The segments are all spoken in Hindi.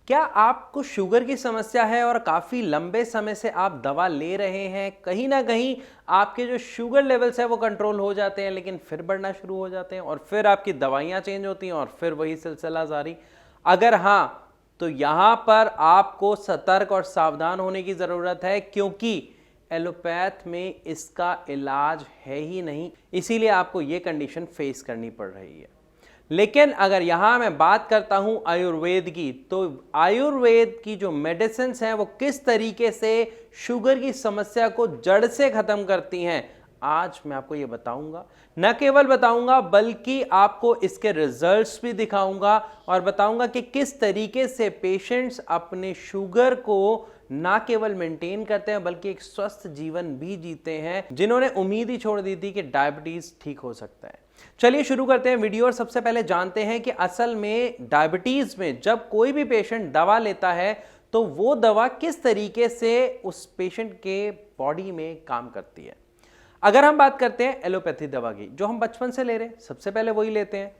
क्या आपको शुगर की समस्या है और काफ़ी लंबे समय से आप दवा ले रहे हैं? कहीं ना कहीं आपके जो शुगर लेवल्स है वो कंट्रोल हो जाते हैं, लेकिन फिर बढ़ना शुरू हो जाते हैं और फिर आपकी दवाइयाँ चेंज होती हैं और फिर वही सिलसिला जारी। अगर हाँ, तो यहाँ पर आपको सतर्क और सावधान होने की ज़रूरत है, क्योंकि एलोपैथ में इसका इलाज है ही नहीं। इसीलिए आपको ये कंडीशन फेस करनी पड़ रही है। लेकिन अगर यहां मैं बात करता हूं आयुर्वेद की, तो आयुर्वेद की जो मेडिसिन्स हैं वो किस तरीके से शुगर की समस्या को जड़ से खत्म करती हैं, आज मैं आपको ये बताऊंगा। न केवल बताऊंगा बल्कि आपको इसके रिजल्ट्स भी दिखाऊंगा और बताऊंगा कि किस तरीके से पेशेंट्स अपने शुगर को ना केवल मेंटेन करते हैं बल्कि एक स्वस्थ जीवन भी जीते हैं, जिन्होंने उम्मीद ही छोड़ दी थी कि डायबिटीज ठीक हो सकता है। चलिए शुरू करते हैं वीडियो और सबसे पहले जानते हैं कि असल में डायबिटीज में जब कोई भी पेशेंट दवा लेता है तो वो दवा किस तरीके से उस पेशेंट के बॉडी में काम करती है। अगर हम बात करते हैं एलोपैथी दवा की, जो हम बचपन से ले रहे हैं, सबसे पहले वही लेते हैं,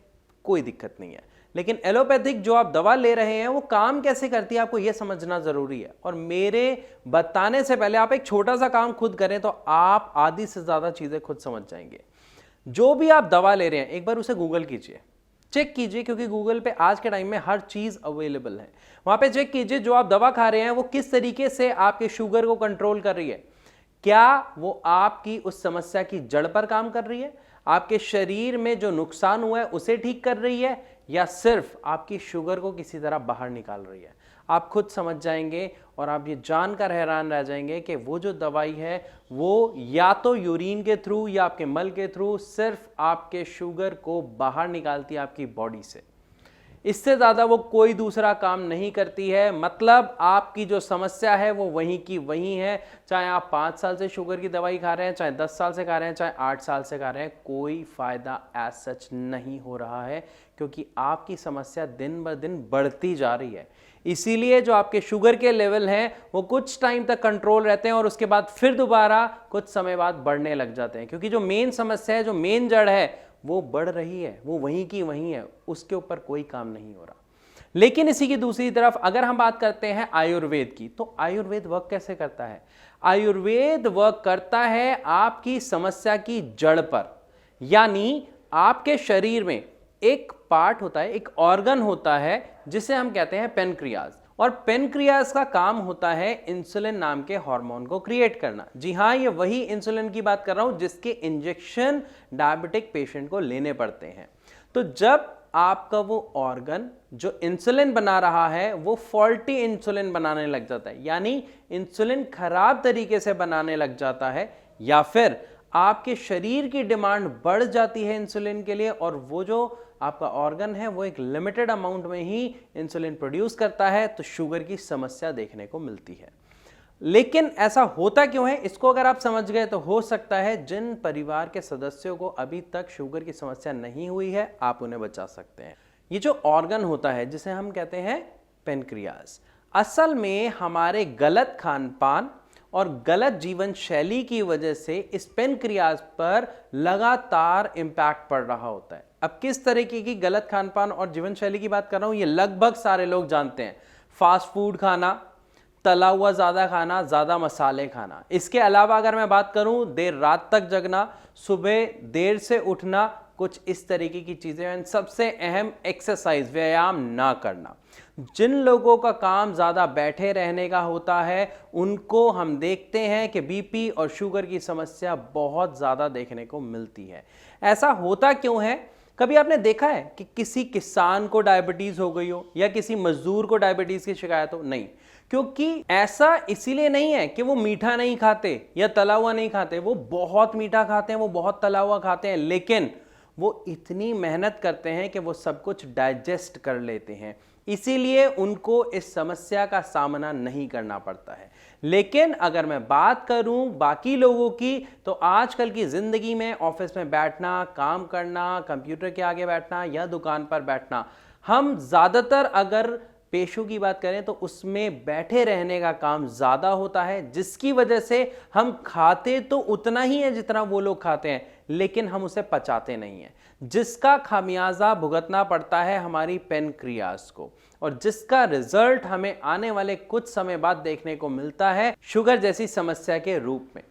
कोई दिक्कत नहीं है। लेकिन एलोपैथिक जो आप दवा ले रहे हैं वो काम कैसे करती है, आपको यह समझना जरूरी है। और मेरे बताने से पहले आप एक छोटा सा काम खुद करें तो आप आधी से ज्यादा चीजें खुद समझ जाएंगे। जो भी आप दवा ले रहे हैं एक बार उसे गूगल कीजिए, चेक कीजिए, क्योंकि गूगल पे आज के टाइम में हर चीज अवेलेबल है। वहां पे चेक कीजिए जो आप दवा खा रहे हैं वो किस तरीके से आपके शुगर को कंट्रोल कर रही है। क्या वो आपकी उस समस्या की जड़ पर काम कर रही है, आपके शरीर में जो नुकसान हुआ है उसे ठीक कर रही है, या सिर्फ आपकी शुगर को किसी तरह बाहर निकाल रही है। आप खुद समझ जाएंगे और आप ये जानकर हैरान रह जाएंगे कि वो जो दवाई है वो या तो यूरिन के थ्रू या आपके मल के थ्रू सिर्फ आपके शुगर को बाहर निकालती है आपकी बॉडी से। इससे ज़्यादा वो कोई दूसरा काम नहीं करती है। मतलब आपकी जो समस्या है वो वहीं की वहीं है, चाहे आप 5 साल से शुगर की दवाई खा रहे हैं, चाहे 10 साल से खा रहे हैं, चाहे 8 साल से खा रहे हैं, कोई फ़ायदा एज सच नहीं हो रहा है, क्योंकि आपकी समस्या दिन ब दिन बढ़ती जा रही है। इसीलिए जो आपके शुगर के लेवल हैं वो कुछ टाइम तक कंट्रोल रहते हैं और उसके बाद फिर दोबारा कुछ समय बाद बढ़ने लग जाते हैं, क्योंकि जो मेन समस्या है, जो मेन जड़ है, वो बढ़ रही है, वो वहीं की वहीं है, उसके ऊपर कोई काम नहीं हो रहा। लेकिन इसी की दूसरी तरफ अगर हम बात करते हैं आयुर्वेद की, तो आयुर्वेद वर्क कैसे करता है? आयुर्वेद वर्क करता है आपकी समस्या की जड़ पर। यानी आपके शरीर में एक पार्ट होता है, एक ऑर्गन होता है जिसे हम कहते हैं पेनक्रियाज, और पेनक्रियाज का काम होता है इंसुलिन नाम के हार्मोन को क्रिएट करना। जी हाँ, ये वही इंसुलिन की बात कर रहा हूं जिसके इंजेक्शन डायबिटिक पेशेंट को लेने पड़ते हैं। तो जब आपका वो ऑर्गन जो इंसुलिन बना रहा है वो फॉल्टी इंसुलिन बनाने लग जाता है, यानी इंसुलिन खराब तरीके से बनाने लग जाता है, या फिर आपके शरीर की डिमांड बढ़ जाती है इंसुलिन के लिए और वो जो आपका ऑर्गन है वो एक लिमिटेड अमाउंट में ही इंसुलिन प्रोड्यूस करता है, तो शुगर की समस्या देखने को मिलती है। लेकिन ऐसा होता क्यों है, इसको अगर आप समझ गए तो हो सकता है जिन परिवार के सदस्यों को अभी तक शुगर की समस्या नहीं हुई है आप उन्हें बचा सकते हैं। ये जो ऑर्गन होता है जिसे हम कहते हैं पेनक्रियाज, असल में हमारे गलत खान पान और गलत जीवन शैली की वजह से इस पेनक्रियाज पर लगातार इंपैक्ट पड़ रहा होता है। अब किस तरीके की गलत खान पान और जीवन शैली की बात कर रहा हूं, ये लगभग सारे लोग जानते हैं। फास्ट फूड खाना, तला हुआ ज्यादा खाना, ज्यादा मसाले खाना। इसके अलावा अगर मैं बात करूं, देर रात तक जगना, सुबह देर से उठना, कुछ इस तरीके की चीजें। सबसे अहम, एक्सरसाइज, व्यायाम ना करना। जिन लोगों का काम ज्यादा बैठे रहने का होता है उनको हम देखते हैं कि बीपी और शुगर की समस्या बहुत ज्यादा देखने को मिलती है। ऐसा होता क्यों है? कभी आपने देखा है कि किसी किसान को डायबिटीज हो गई हो या किसी मजदूर को डायबिटीज की शिकायत हो? नहीं, क्योंकि ऐसा इसीलिए नहीं है कि वो मीठा नहीं खाते या तला हुआ नहीं खाते। वो बहुत मीठा खाते हैं, वो बहुत तला हुआ खाते हैं, लेकिन वो इतनी मेहनत करते हैं कि वो सब कुछ डाइजेस्ट कर लेते हैं, इसीलिए उनको इस समस्या का सामना नहीं करना पड़ता है। लेकिन अगर मैं बात करूं बाकी लोगों की, तो आजकल की जिंदगी में ऑफिस में बैठना, काम करना, कंप्यूटर के आगे बैठना या दुकान पर बैठना, हम ज्यादातर अगर पेशों की बात करें तो उसमें बैठे रहने का काम ज्यादा होता है, जिसकी वजह से हम खाते तो उतना ही है जितना वो लोग खाते हैं, लेकिन हम उसे पचाते नहीं हैं, जिसका खामियाजा भुगतना पड़ता है हमारी पेनक्रियाज को। और जिसका रिजल्ट हमें आने वाले कुछ समय बाद देखने को मिलता है शुगर जैसी समस्या के रूप में।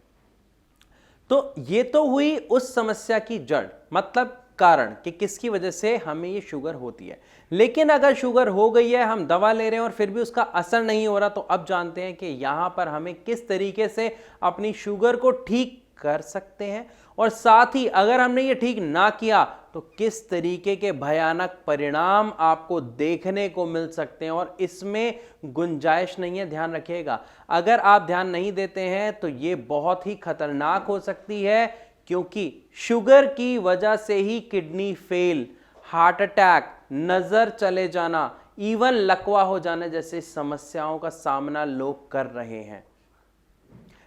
तो ये तो हुई उस समस्या की जड़, मतलब कारण कि किसकी वजह से हमें ये शुगर होती है। लेकिन अगर शुगर हो गई है, हम दवा ले रहे हैं और फिर भी उसका असर नहीं हो रहा, तो अब जानते हैं कि यहां पर हमें किस तरीके से अपनी शुगर को ठीक कर सकते हैं, और साथ ही अगर हमने ये ठीक ना किया तो किस तरीके के भयानक परिणाम आपको देखने को मिल सकते हैं। और इसमें गुंजाइश नहीं है, ध्यान रखिएगा। अगर आप ध्यान नहीं देते हैं तो ये बहुत ही खतरनाक हो सकती है, क्योंकि शुगर की वजह से ही किडनी फेल, हार्ट अटैक, नजर चले जाना, इवन लकवा हो जाने जैसे समस्याओं का सामना लोग कर रहे हैं।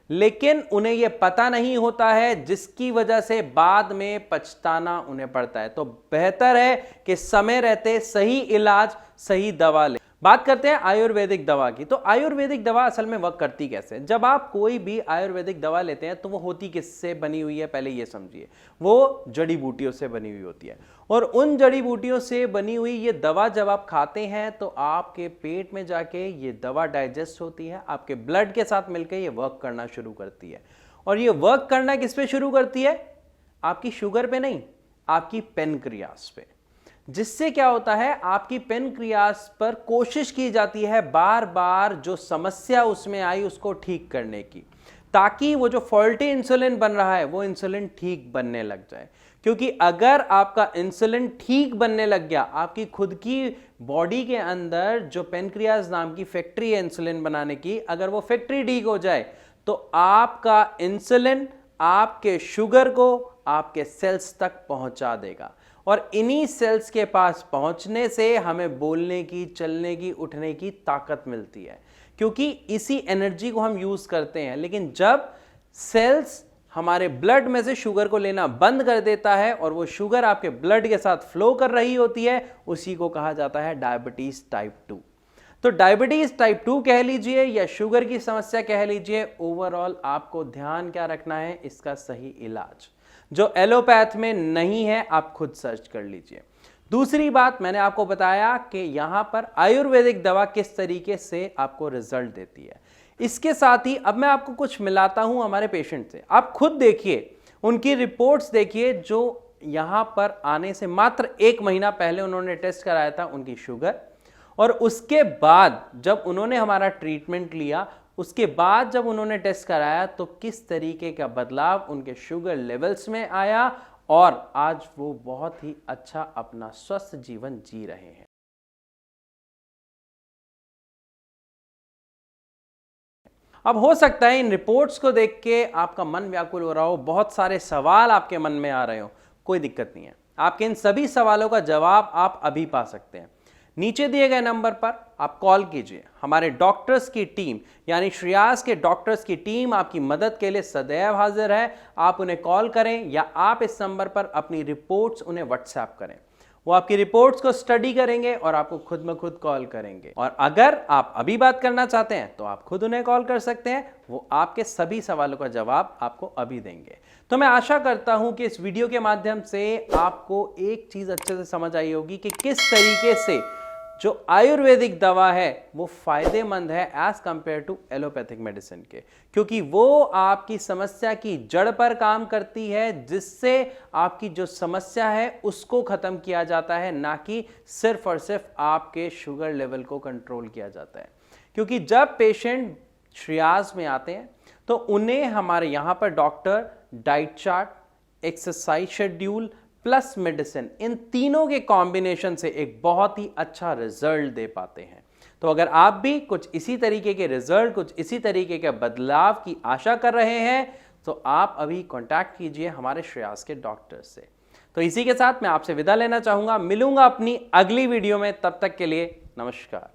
लेकिन उन्हें यह पता नहीं होता है, जिसकी वजह से बाद में पछताना उन्हें पड़ता है। तो बेहतर है कि समय रहते सही इलाज, सही दवा ले। बात करते हैं आयुर्वेदिक दवा की। तो आयुर्वेदिक दवा असल में वर्क करती कैसे? जब आप कोई भी आयुर्वेदिक दवा लेते हैं तो वो होती किससे बनी हुई है, पहले ये समझिए। वो जड़ी बूटियों से बनी हुई होती है, और उन जड़ी बूटियों से बनी हुई ये दवा जब आप खाते हैं तो आपके पेट में जाके ये दवा डाइजेस्ट होती है, आपके ब्लड के साथ मिलकर ये वर्क करना शुरू करती है। और ये वर्क करना किस पे शुरू करती है? आपकी शुगर पे नहीं, आपकी पेनक्रियास पे। जिससे क्या होता है, आपकी पेनक्रियास पर कोशिश की जाती है बार बार जो समस्या उसमें आई उसको ठीक करने की, ताकि वो जो फॉल्टी इंसुलिन बन रहा है वो इंसुलिन ठीक बनने लग जाए। क्योंकि अगर आपका इंसुलिन ठीक बनने लग गया, आपकी खुद की बॉडी के अंदर जो पेनक्रियास नाम की फैक्ट्री है इंसुलिन बनाने की, अगर वो फैक्ट्री ठीक हो जाए तो आपका इंसुलिन आपके शुगर को आपके सेल्स तक पहुंचा देगा। और इन्हीं सेल्स के पास पहुंचने से हमें बोलने की, चलने की, उठने की ताकत मिलती है, क्योंकि इसी एनर्जी को हम यूज करते हैं। लेकिन जब सेल्स हमारे ब्लड में से शुगर को लेना बंद कर देता है और वो शुगर आपके ब्लड के साथ फ्लो कर रही होती है, उसी को कहा जाता है डायबिटीज टाइप 2। तो डायबिटीज टाइप 2 कह लीजिए या शुगर की समस्या कह लीजिए, ओवरऑल आपको ध्यान क्या रखना है, इसका सही इलाज जो एलोपैथ में नहीं है, आप खुद सर्च कर लीजिए। दूसरी बात, मैंने आपको बताया कि यहां पर आयुर्वेदिक दवा किस तरीके से आपको रिजल्ट देती है। इसके साथ ही अब मैं आपको कुछ मिलाता हूं हमारे पेशेंट से। आप खुद देखिए, उनकी रिपोर्ट्स देखिए, जो यहां पर आने से मात्र 1 महीना पहले उन्होंने टेस्ट कराया था उनकी शुगर, और उसके बाद जब उन्होंने हमारा ट्रीटमेंट लिया, उसके बाद जब उन्होंने टेस्ट कराया तो किस तरीके का बदलाव उनके शुगर लेवल्स में आया, और आज वो बहुत ही अच्छा अपना स्वस्थ जीवन जी रहे हैं। अब हो सकता है इन रिपोर्ट्स को देख के आपका मन व्याकुल हो रहा हो, बहुत सारे सवाल आपके मन में आ रहे हो। कोई दिक्कत नहीं है, आपके इन सभी सवालों का जवाब आप अभी पा सकते हैं। नीचे दिए गए नंबर पर आप कॉल कीजिए, हमारे डॉक्टर्स की टीम यानी श्रेयास के डॉक्टर्स की टीम आपकी मदद के लिए सदैव हाजिर है। आप उन्हें कॉल करें या आप इस नंबर पर अपनी रिपोर्ट्स उन्हें व्हाट्सएप करें, वो आपकी रिपोर्ट्स को स्टडी करेंगे और आपको खुद में खुद कॉल करेंगे। और अगर आप अभी बात करना चाहते हैं तो आप खुद उन्हें कॉल कर सकते हैं, वो आपके सभी सवालों का जवाब आपको अभी देंगे। तो मैं आशा करता हूं कि इस वीडियो के माध्यम से आपको एक चीज अच्छे से समझ आई होगी कि किस तरीके से जो आयुर्वेदिक दवा है वो फायदेमंद है as compare to allopathic medicine के, क्योंकि वो आपकी समस्या की जड़ पर काम करती है, जिससे आपकी जो समस्या है उसको खत्म किया जाता है, ना कि सिर्फ और सिर्फ आपके शुगर लेवल को कंट्रोल किया जाता है। क्योंकि जब पेशेंट श्रेयास में आते हैं तो उन्हें हमारे यहाँ पर doctor diet chart, exercise schedule plus medicine, इन तीनों के कॉम्बिनेशन से एक बहुत ही अच्छा रिजल्ट दे पाते हैं। तो अगर आप भी कुछ इसी तरीके के रिजल्ट, कुछ इसी तरीके के बदलाव की आशा कर रहे हैं तो आप अभी कांटेक्ट कीजिए हमारे श्रेयास के डॉक्टर से। तो इसी के साथ मैं आपसे विदा लेना चाहूंगा, मिलूंगा अपनी अगली वीडियो में, तब तक के लिए नमस्कार।